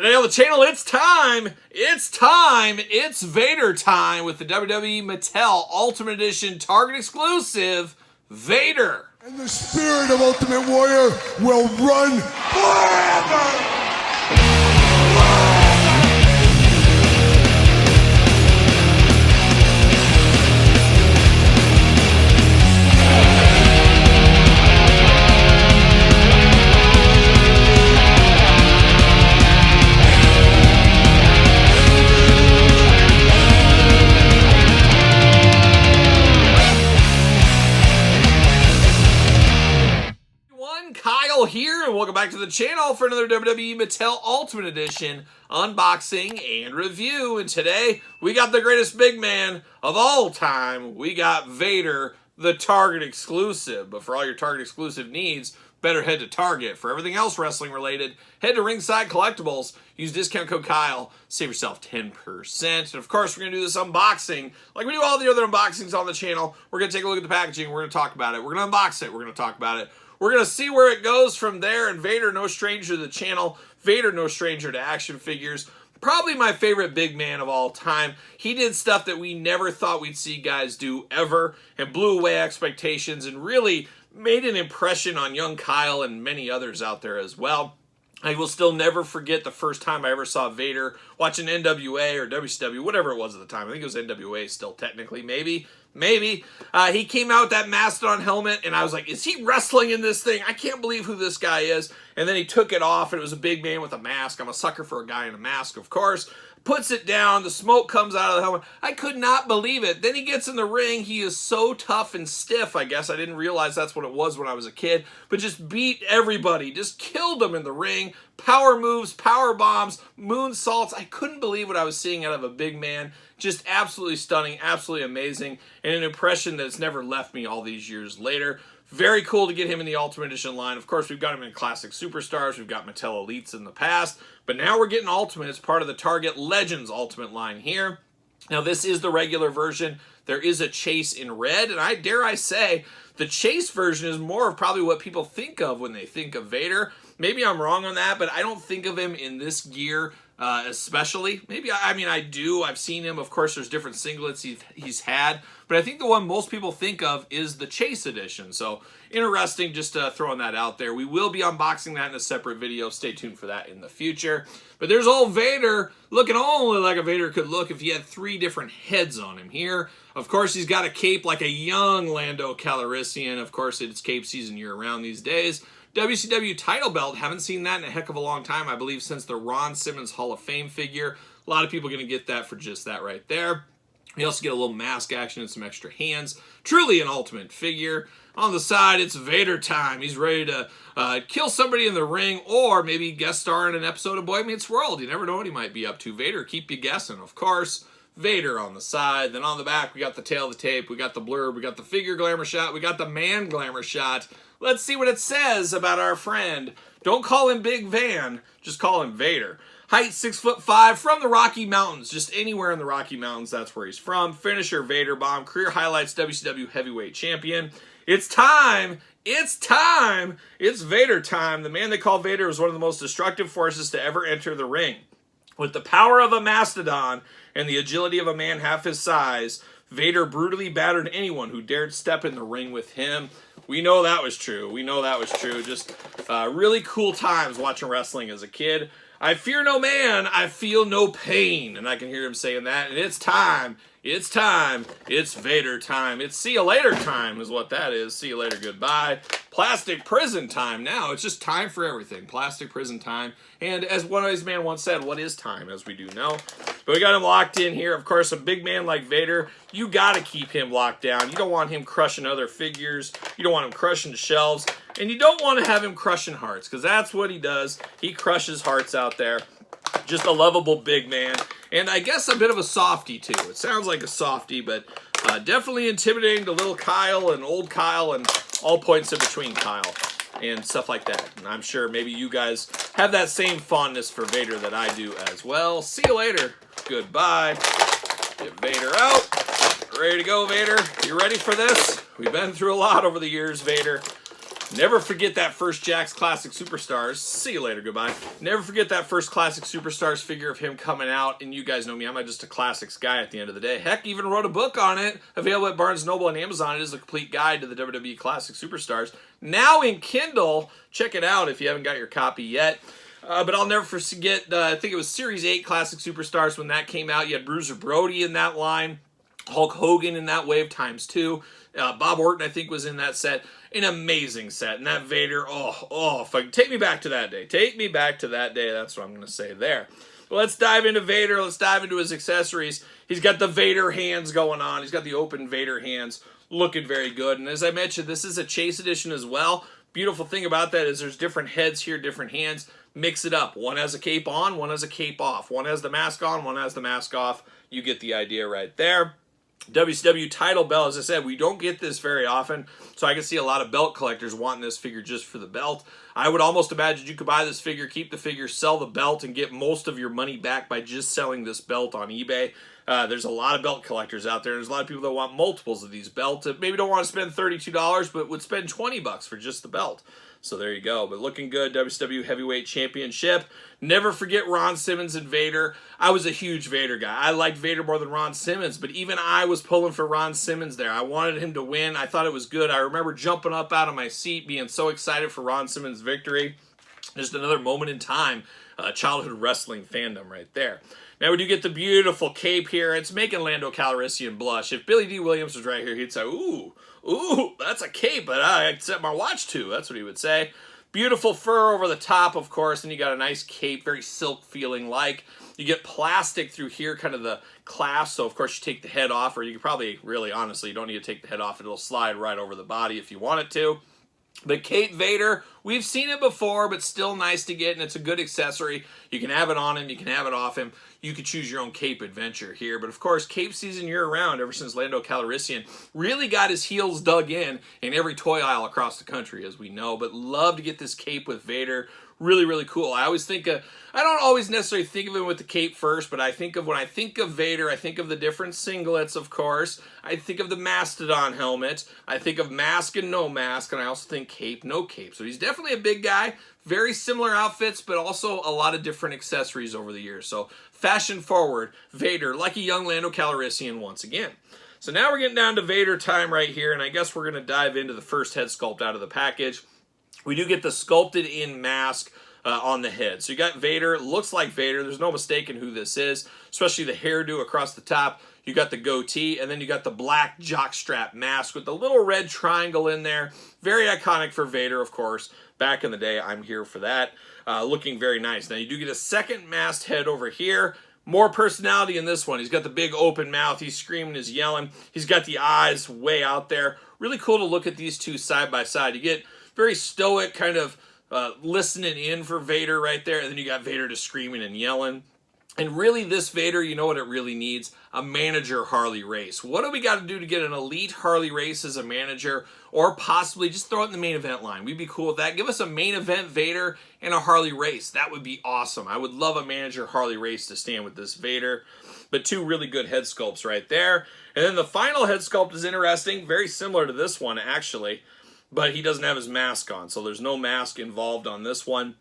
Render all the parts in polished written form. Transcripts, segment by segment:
Today on the channel, it's time! It's Vader time with the WWE Mattel Ultimate Edition Target exclusive, Vader. And the spirit of Ultimate Warrior will run forever! Kyle here, and welcome back to the channel for another WWE Mattel Ultimate Edition unboxing and review. And today, we got the greatest big man of all time. We got Vader, the Target exclusive. But for all your Target exclusive needs, better head to Target. For everything else wrestling related, head to Ringside Collectibles. Use discount code Kyle, save yourself 10%. And of course, we're going to do this unboxing like we do all the other unboxings on the channel. We're going to take a look at the packaging. We're going to talk about it. We're going to unbox it. We're going to talk about it. We're going to see where it goes from there, and Vader, no stranger to the channel. Vader, no stranger to action figures. Probably my favorite big man of all time. He did stuff that we never thought we'd see guys do ever, and blew away expectations, and really made an impression on young Kyle and many others out there as well. I will still never forget the first time I ever saw Vader watching NWA or WCW, whatever it was at the time. I think it was NWA still, technically, maybe. He came out with that Mastodon helmet, and I was like, is he wrestling in this thing? I can't believe who this guy is. And then he took it off, and it was a big man with a mask. I'm a sucker for a guy in a mask, of course. Puts it down, the smoke comes out of the helmet. I could not believe it. Then he gets in the ring. He is so tough and stiff, I guess. I didn't realize that's what it was when I was a kid. But just beat everybody. Just killed them in the ring. Power moves, power bombs, moonsaults. I couldn't believe what I was seeing out of a big man. Just absolutely stunning, absolutely amazing, and an impression that's never left me all these years later. Very cool to get him in the Ultimate Edition line. Of course, we've got him in Classic Superstars. We've got Mattel Elites in the past. But now we're getting Ultimate as part of the Target Legends Ultimate line here. Now, this is the regular version. There is a chase in red. And I say, the chase version is more of probably what people think of when they think of Vader. Maybe I'm wrong on that, but I don't think of him in this gear especially. Maybe, I mean, I do. I've seen him. Of course, there's different singlets he's had. But I think the one most people think of is the Chase Edition. So, interesting, just throwing that out there. We will be unboxing that in a separate video. Stay tuned for that in the future. But there's old Vader, looking only like a Vader could look if he had 3 different heads on him here. Of course, he's got a cape like a young Lando Calrissian. Of course, it's cape season year-round these days. WCW title belt, haven't seen that in a heck of a long time, I believe since the Ron Simmons Hall of Fame figure. A lot of people are going to get that for just that right there. You also get a little mask action and some extra hands. Truly an ultimate figure. On the side, it's Vader time. He's ready to kill somebody in the ring or maybe guest star in an episode of Boy Meets World. You never know what he might be up to. Vader, keep you guessing, of course. Vader on the side. Then on the back, we got the tail of the tape. We got the blurb. We got the figure glamour shot. We got the man glamour shot. Let's see what it says about our friend. Don't call him Big Van. Just call him Vader. Height 6'5", from the Rocky Mountains. Just anywhere in the Rocky Mountains, that's where he's from. Finisher, Vader Bomb. Career highlights, WCW Heavyweight Champion. It's time. It's time. It's Vader time. The man they call Vader was one of the most destructive forces to ever enter the ring. With the power of a mastodon and the agility of a man half his size, Vader brutally battered anyone who dared step in the ring with him. We know that was true. We know that was true. Just really cool times watching wrestling as a kid. I fear no man, I feel no pain. And I can hear him saying that. And it's time. It's time. It's Vader time. It's see you later time is what that is. See you later, goodbye. Plastic prison time now. It's just time for everything. Plastic prison time. And as one of his man once said, what is time, as we do know? But we got him locked in here. Of course, a big man like Vader, you got to keep him locked down. You don't want him crushing other figures. You don't want him crushing shelves. And you don't want to have him crushing hearts, because that's what he does. He crushes hearts out there. Just a lovable big man. And I guess a bit of a softie, too. It sounds like a softie, but definitely intimidating to little Kyle and old Kyle and all points in between Kyle and stuff like that. And I'm sure maybe you guys have that same fondness for Vader that I do as well. See you later. Goodbye. Get Vader out. Ready to go, Vader? You ready for this? We've been through a lot over the years, Vader. Never forget that first Jakks Classic Superstars. See you later, goodbye. Never forget that first Classic Superstars figure of him coming out, and you guys know me, I'm not just a classics guy at the end of the day. Heck, even wrote a book on it, available at Barnes & Noble and Amazon. It is a complete guide to the WWE Classic Superstars. Now in Kindle, check it out if you haven't got your copy yet. But I'll never forget, I think it was Series 8 Classic Superstars when that came out. You had Bruiser Brody in that line, Hulk Hogan in that wave ×2. Bob Orton, I think, was in that set. An amazing set. And that Vader, take me back to that day. Take me back to that day. That's what I'm going to say there. But let's dive into Vader. Let's dive into his accessories. He's got the Vader hands going on. He's got the open Vader hands looking very good. And as I mentioned, this is a Chase edition as well. Beautiful thing about that is there's different heads here, different hands. Mix it up. One has a cape on, one has a cape off. One has the mask on, one has the mask off. You get the idea right there. WCW title belt, as I said, we don't get this very often, so I can see a lot of belt collectors wanting this figure just for the belt. I would almost imagine you could buy this figure, keep the figure, sell the belt, and get most of your money back by just selling this belt on eBay. There's a lot of belt collectors out there. There's a lot of people that want multiples of these belts that maybe don't want to spend $32, but would spend $20 for just the belt. So there you go. But looking good, WCW Heavyweight Championship. Never forget Ron Simmons and Vader. I was a huge Vader guy. I liked Vader more than Ron Simmons, but even I was pulling for Ron Simmons there. I wanted him to win. I thought it was good. I remember jumping up out of my seat, being so excited for Ron Simmons' victory. Just another moment in time, childhood wrestling fandom right there. Now we do get the beautiful cape here. It's making Lando Calrissian blush. If Billy D. Williams was right here, he'd say, ooh, that's a cape that I set my watch to. That's what he would say. Beautiful fur over the top, of course, and you got a nice cape, very silk feeling like. You get plastic through here, kind of the clasp, so of course you take the head off, or you could probably, really, honestly, you don't need to take the head off. It'll slide right over the body if you want it to. But Cape Vader, we've seen it before, but still nice to get, and it's a good accessory. You can have it on him, you can have it off him. You could choose your own cape adventure here. But of course, cape season year-round, ever since Lando Calrissian really got his heels dug in every toy aisle across the country, as we know. But love to get this cape with Vader. Really, really cool. I always think of, I don't always necessarily think of him with the cape first, but I think of, when I think of Vader, I think of the different singlets, of course. I think of the Mastodon helmet. I think of mask and no mask, and I also think cape, no cape. So he's definitely a big guy. Very similar outfits, but also a lot of different accessories over the years. So fashion forward, Vader, like a young Lando Calrissian once again. So now we're getting down to Vader time right here, and I guess we're going to dive into the first head sculpt out of the package. We do get the sculpted in mask on the head. So you got Vader, looks like Vader. There's no mistaking who this is, especially the hairdo across the top. You got the goatee, and then you got the black jockstrap mask with the little red triangle in there. Very iconic for Vader, of course. Back in the day, I'm here for that. Looking very nice. Now you do get a second masked head over here. More personality in this one. He's got the big open mouth. He's screaming, he's yelling. He's got the eyes way out there. Really cool to look at these two side by side. You get very stoic, kind of listening in for Vader right there. And then you got Vader just screaming and yelling. And really, this Vader, you know what it really needs? A manager Harley Race. What do we got to do to get an elite Harley Race as a manager? Or possibly just throw it in the main event line. We'd be cool with that. Give us a main event Vader and a Harley Race. That would be awesome. I would love a manager Harley Race to stand with this Vader. But two really good head sculpts right there. And then the final head sculpt is interesting. Very similar to this one, actually. But he doesn't have his mask on. So there's no mask involved on this one.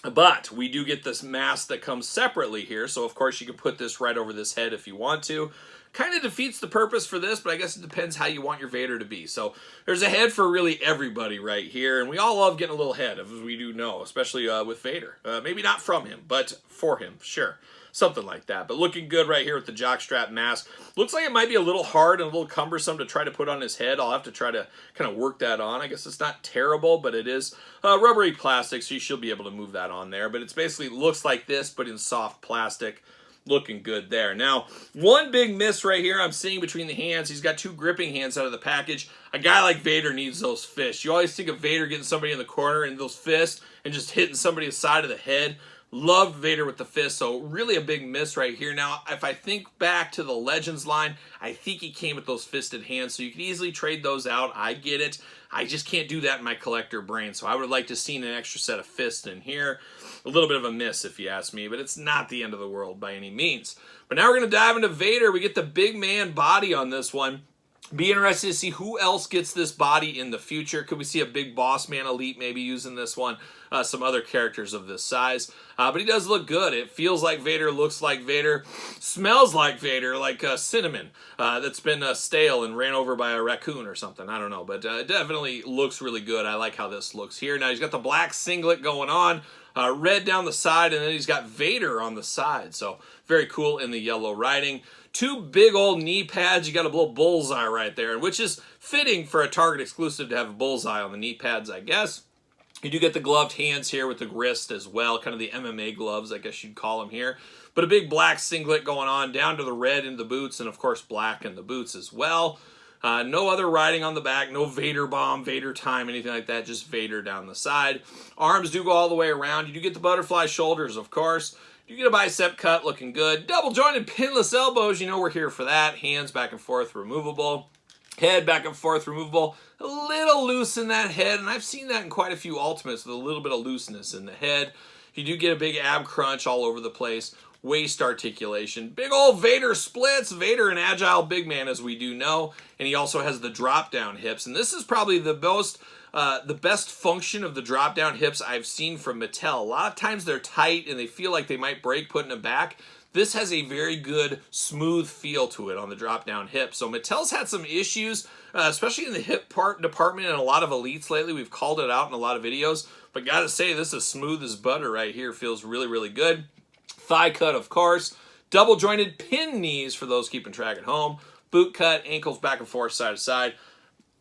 But we do get this mask that comes separately here. So, of course, you can put this right over this head if you want to. Kind of defeats the purpose for this, but I guess it depends how you want your Vader to be. So there's a head for really everybody right here. And we all love getting a little head, as we do know, especially with Vader. Maybe not from him, but for him, sure. Something like that. But looking good right here with the jockstrap mask. Looks like it might be a little hard and a little cumbersome to try to put on his head. I'll have to try to kind of work that on. I guess it's not terrible, but it is rubbery plastic, so you should be able to move that on there. But it's basically looks like this, but in soft plastic. Looking good there. Now, one big miss right here I'm seeing between the hands. He's got two gripping hands out of the package. A guy like Vader needs those fists. You always think of Vader getting somebody in the corner and those fists and just hitting somebody aside of the head. Love Vader with the fist, so really a big miss right here. Now, if I think back to the Legends line, I think he came with those fisted hands, so you could easily trade those out. I get it. I just can't do that in my collector brain, so I would have liked to have seen an extra set of fists in here. A little bit of a miss, if you ask me, but it's not the end of the world by any means. But now we're going to dive into Vader. We get the big man body on this one. Be interested to see who else gets this body in the future. Could we see a Big Boss Man Elite maybe using this one? Some other characters of this size. But he does look good. It feels like Vader, looks like Vader, smells like Vader, like cinnamon that's been stale and ran over by a raccoon or something. I don't know, but it definitely looks really good. I like how this looks here. Now he's got the black singlet going on. Red down the side, and then he's got Vader on the side. So very cool in the yellow writing. Two big old knee pads. You got a little bullseye right there, which is fitting for a Target exclusive to have a bullseye on the knee pads, I guess. You do get the gloved hands here with the wrist as well, kind of the MMA gloves, I guess you'd call them here. But a big black singlet going on down to the red in the boots, and of course black in the boots as well. No other writing on the back, no Vader bomb, Vader time, anything like that, just Vader down the side. Arms do go all the way around. You do get the butterfly shoulders, of course. You get a bicep cut, looking good. Double jointed pinless elbows, you know we're here for that. Hands back and forth, removable. Head back and forth, removable. A little loose in that head, and I've seen that in quite a few Ultimates with a little bit of looseness in the head. You do get a big ab crunch all over the place. Waist articulation. Big old Vader splits. Vader, an agile big man, as we do know. And he also has the drop-down hips. And this is probably the best function of the drop-down hips I've seen from Mattel. A lot of times they're tight and they feel like they might break putting them back. This has a very good, smooth feel to it on the drop-down hip. So Mattel's had some issues, especially in the hip part department and a lot of elites lately. We've called it out in a lot of videos. But gotta say, this is smooth as butter right here. Feels really, really good. Thigh cut, of course. Double jointed pin knees for those keeping track at home. Boot cut, ankles back and forth, side to side.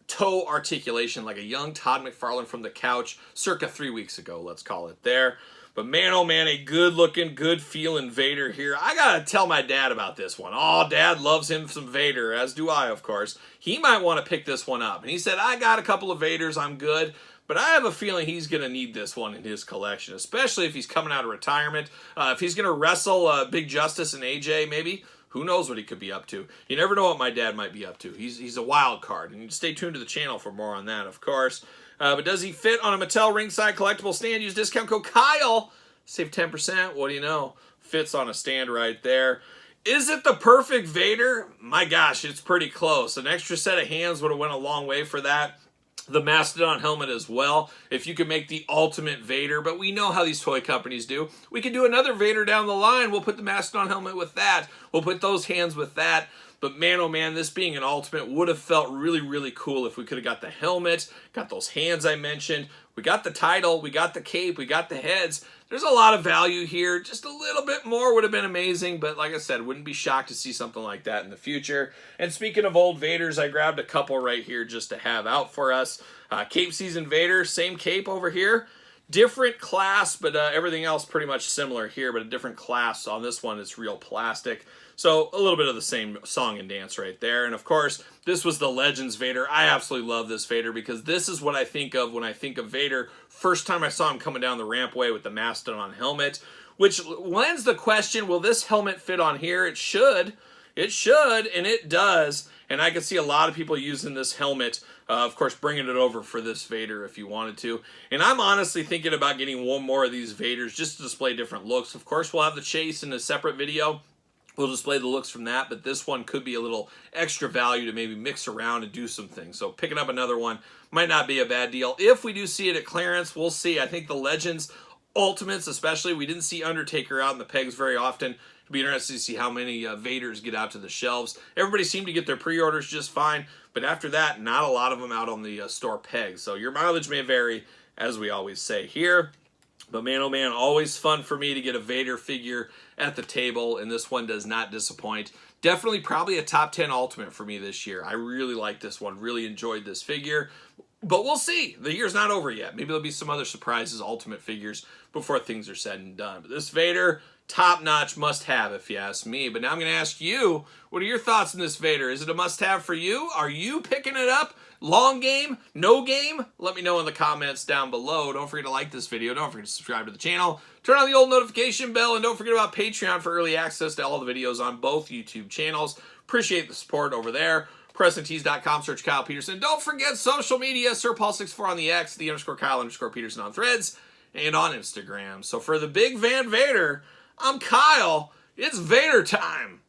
Toe articulation like a young Todd McFarlane from the couch circa 3 weeks ago, let's call it there. But man, oh man, a good looking, good feeling Vader here. I gotta tell my dad about this one. Oh, Dad loves him some Vader, as do I, of course. He might want to pick this one up. And he said, I got a couple of Vaders, I'm good. But I have a feeling he's going to need this one in his collection, especially if he's coming out of retirement. If he's going to wrestle Big Justice and AJ, maybe, who knows what he could be up to. You never know what my dad might be up to. He's a wild card, and stay tuned to the channel for more on that, of course. But does he fit on a Mattel ringside collectible stand? Use discount code Kyle. Save 10%. What do you know? Fits on a stand right there. Is it the perfect Vader? My gosh, it's pretty close. An extra set of hands would have went a long way for that. The Mastodon helmet as well, if you could make the ultimate Vader, but we know how these toy companies do. We could do another Vader down the line. We'll put the Mastodon helmet with that. We'll put those hands with that. But man, oh man, this being an ultimate would have felt really, really cool if we could have got the helmet, got those hands I mentioned. We got the title, we got the cape, we got the heads. There's a lot of value here. Just a little bit more would have been amazing, but like I said, wouldn't be shocked to see something like that in the future. And speaking of old Vaders, I grabbed a couple right here just to have out for us. Cape Season Vader, same cape over here. Different class, but everything else pretty much similar here, but a different class. On this one, it's real plastic. So a little bit of the same song and dance right there. And of course, this was the Legends Vader. I absolutely love this Vader because this is what I think of when I think of Vader. First time I saw him coming down the rampway with the Mastodon helmet, which lends the question, will this helmet fit on here? It should. It should, and it does. And I can see a lot of people using this helmet, of course, bringing it over for this Vader if you wanted to. And I'm honestly thinking about getting one more of these Vaders just to display different looks. Of course, we'll have the chase in a separate video. We'll display the looks from that, but this one could be a little extra value to maybe mix around and do some things. So picking up another one might not be a bad deal. If we do see it at clearance, we'll see. I think the Legends Ultimates especially, we didn't see Undertaker out in the pegs very often. It'll be interesting to see how many Vaders get out to the shelves. Everybody seemed to get their pre-orders just fine, but after that, not a lot of them out on the store pegs. So your mileage may vary, as we always say here. But man, oh man, always fun for me to get a Vader figure at the table, and this one does not disappoint. Definitely probably a top 10 Ultimate for me this year. I really like this one, really enjoyed this figure. But we'll see. The year's not over yet. Maybe there'll be some other surprises, Ultimate figures, before things are said and done. But this Vader, top-notch must-have, if you ask me. But now I'm going to ask you, what are your thoughts on this Vader? Is it a must-have for you? Are you picking it up? Long game? No game? Let me know in the comments down below. Don't forget to like this video. Don't forget to subscribe to the channel. Turn on the old notification bell. And don't forget about Patreon for early access to all the videos on both YouTube channels. Appreciate the support over there. PrestonTees.com, search Kyle Peterson. Don't forget social media, SirPaul64 on the X, _Kyle_Peterson on Threads, and on Instagram. So for the Big Van Vader, I'm Kyle. It's Vader time.